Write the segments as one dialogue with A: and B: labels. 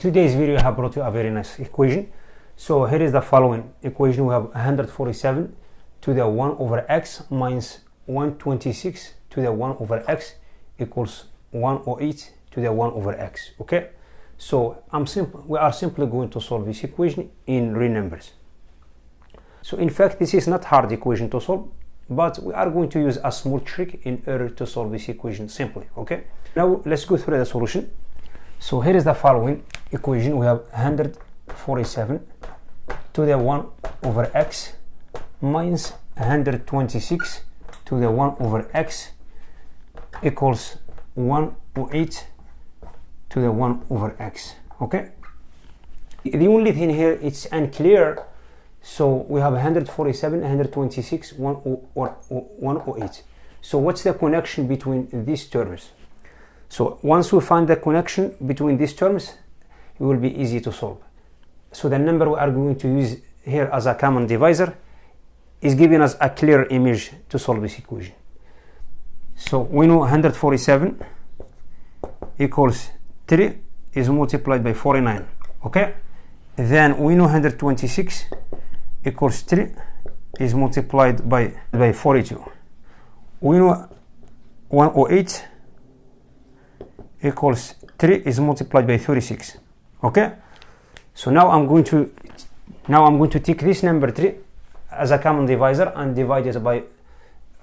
A: Today's video I have brought you a very nice equation. So here is the following equation. We have 147 to the 1 over x minus 126 to the 1 over x equals 108 to the 1 over x. Okay, so we are simply going to solve this equation in real numbers. So in fact this is not hard equation to solve, but we are going to use a small trick in order to solve this equation simply. Okay, now let's go through the solution. So here is the following equation. We have 147 to the 1 over x minus 126 to the 1 over x equals 108 to the 1 over x. Okay, the only thing here it's unclear. So we have 147, 126, 108. So what's the connection between these terms? So once we find the connection between these terms, it will be easy to solve. So the number we are going to use here as a common divisor is giving us a clear image to solve this equation. So we know 147 equals 3 is multiplied by 49. Okay, then we know 126 equals 3 is multiplied by 42. We know 108 equals 3 is multiplied by 36. Okay, so now I'm going to take this number 3 as a common divisor and divide it by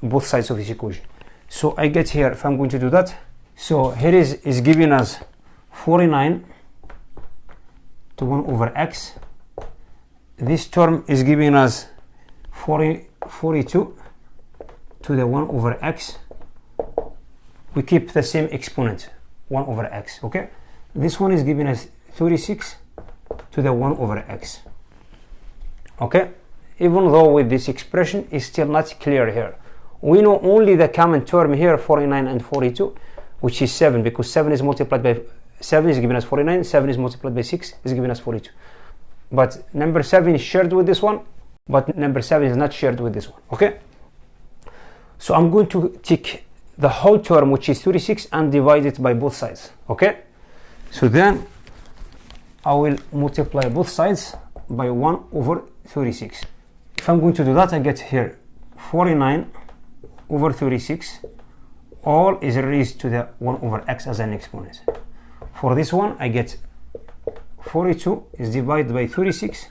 A: both sides of this equation. So I get here, if I'm going to do that, so here is giving us 49 to 1 over x. This term is giving us 42 to the 1 over x. We keep the same exponent, 1 over x. Okay, this one is giving us 36 to the 1 over x. Okay, even though with this expression is still not clear here. We know only the common term here, 49 and 42, which is 7, because 7 is multiplied by 7 is giving us 49, 7 is multiplied by 6 is giving us 42. But number 7 is shared with this one, but number 7 is not shared with this one. Okay, so I'm going to take the whole term, which is 36, and divide it by both sides. Okay, so then I will multiply both sides by 1 over 36. If I'm going to do that, I get here 49 over 36, all is raised to the 1 over x as an exponent. For this one, I get 42 is divided by 36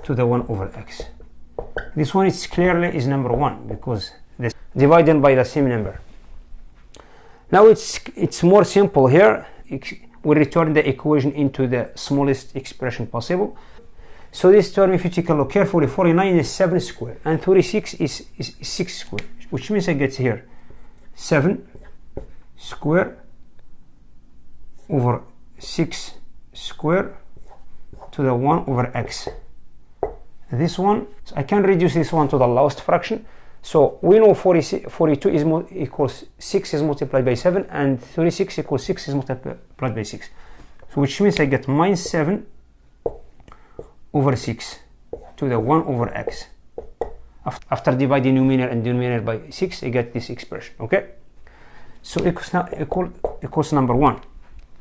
A: to the 1 over x. This one is clearly is number 1 because this divided by the same number. Now it's more simple here. We return the equation into the smallest expression possible. So this term, if you take a look carefully, 49 is 7 square and 36 is 6 square, which means I get here 7 square over 6 square to the 1 over x. This one, so I can reduce this one to the lowest fraction. So we know 42 is equals 6 is multiplied by 7, and 36 equals 6 is multiplied by 6. So which means I get minus 7 over 6 to the 1 over x. After dividing numerator and denominator by 6, I get this expression. Okay, so equals number 1.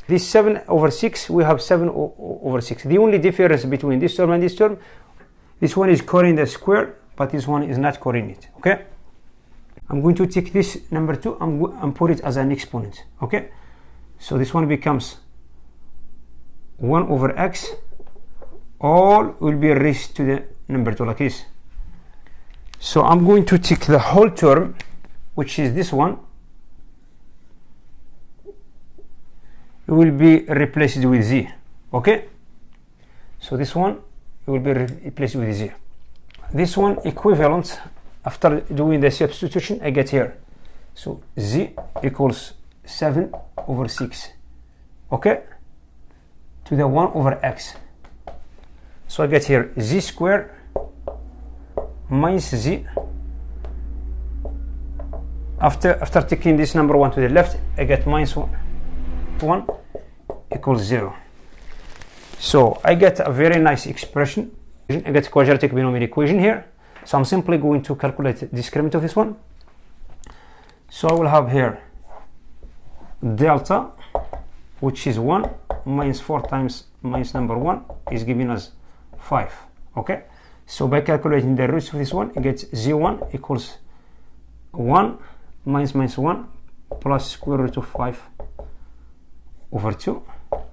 A: This 7 over 6, we have 7 over 6. The only difference between this term and this term, this one is carrying the square, but this one is not carrying it. Okay, I'm going to take this number 2 and put it as an exponent. Okay, so this one becomes 1 over x, all will be raised to the number 2 like this. So I'm going to take the whole term, which is this one, it will be replaced with z. Okay, so this one will be replaced with z. This one equivalent, after doing the substitution, I get here. So z equals 7 over 6. Okay, to the 1 over x. So I get here z square minus z. After taking this number 1 to the left, I get minus 1 equals 0. So I get a very nice expression. I get quadratic binomial equation here. So I'm simply going to calculate the discriminant of this one. So I will have here delta, which is 1 minus 4 times minus number 1 is giving us 5. Okay, so by calculating the roots of this one, you get z1 equals 1 minus 1 plus square root of 5 over 2.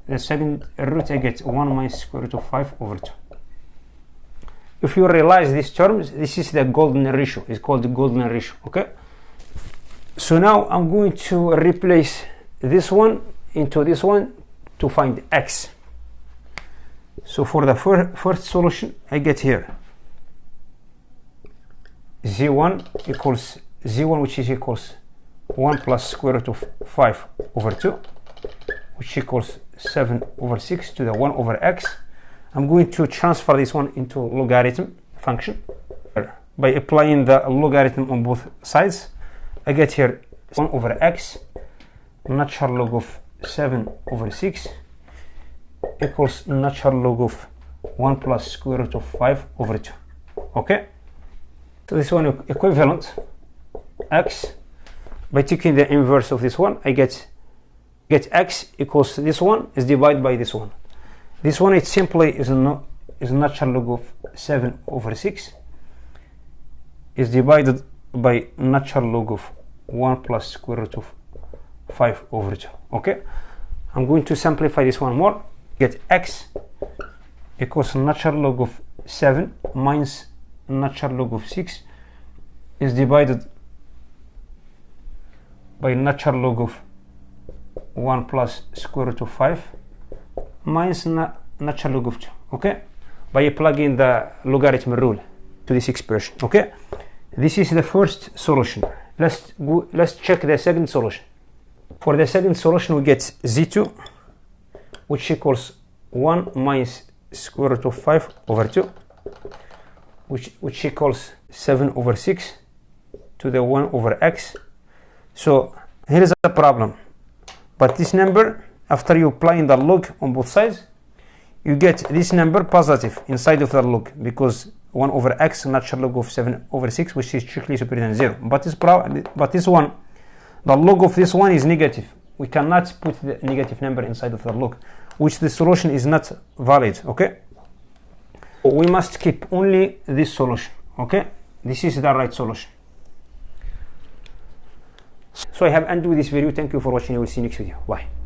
A: The second root, I get 1 minus square root of 5 over 2. If you realize these terms, this is the golden ratio. It's called the golden ratio. Okay, so now I'm going to replace this one into this one to find x. So for the first solution, I get here z1 equals z1, which is equals 1 plus square root of 5 over 2, which equals 7 over 6 to the 1 over x. I'm going to transfer this one into logarithm function. By applying the logarithm on both sides, I get here 1 over x natural log of 7 over 6 equals natural log of 1 plus square root of 5 over 2. Okay, so this one equivalent x. By taking the inverse of this one, I get x equals this one is divided by this one. This one, it simply is natural log of 7 over 6 is divided by natural log of 1 plus square root of 5 over 2. Okay, I'm going to simplify this one more. Get x equals natural log of 7 minus natural log of 6 is divided by natural log of 1 plus square root of 5 minus natural log of 2. Okay, by plugging the logarithm rule to this expression. Okay, this is the first solution. Let's check the second solution. For the second solution, we get z2, which equals 1 minus square root of 5 over 2, which equals 7 over 6 to the 1 over x. So here is a problem, but this number, after you applying the log on both sides, you get this number positive inside of the log, because 1 over x natural log of 7 over 6, which is strictly superior than 0. But this one, the log of this one is negative. We cannot put the negative number inside of the log, which the solution is not valid. Okay, we must keep only this solution. Okay, this is the right solution. So I have ended with this video. Thank you for watching. I will see you next video. Bye.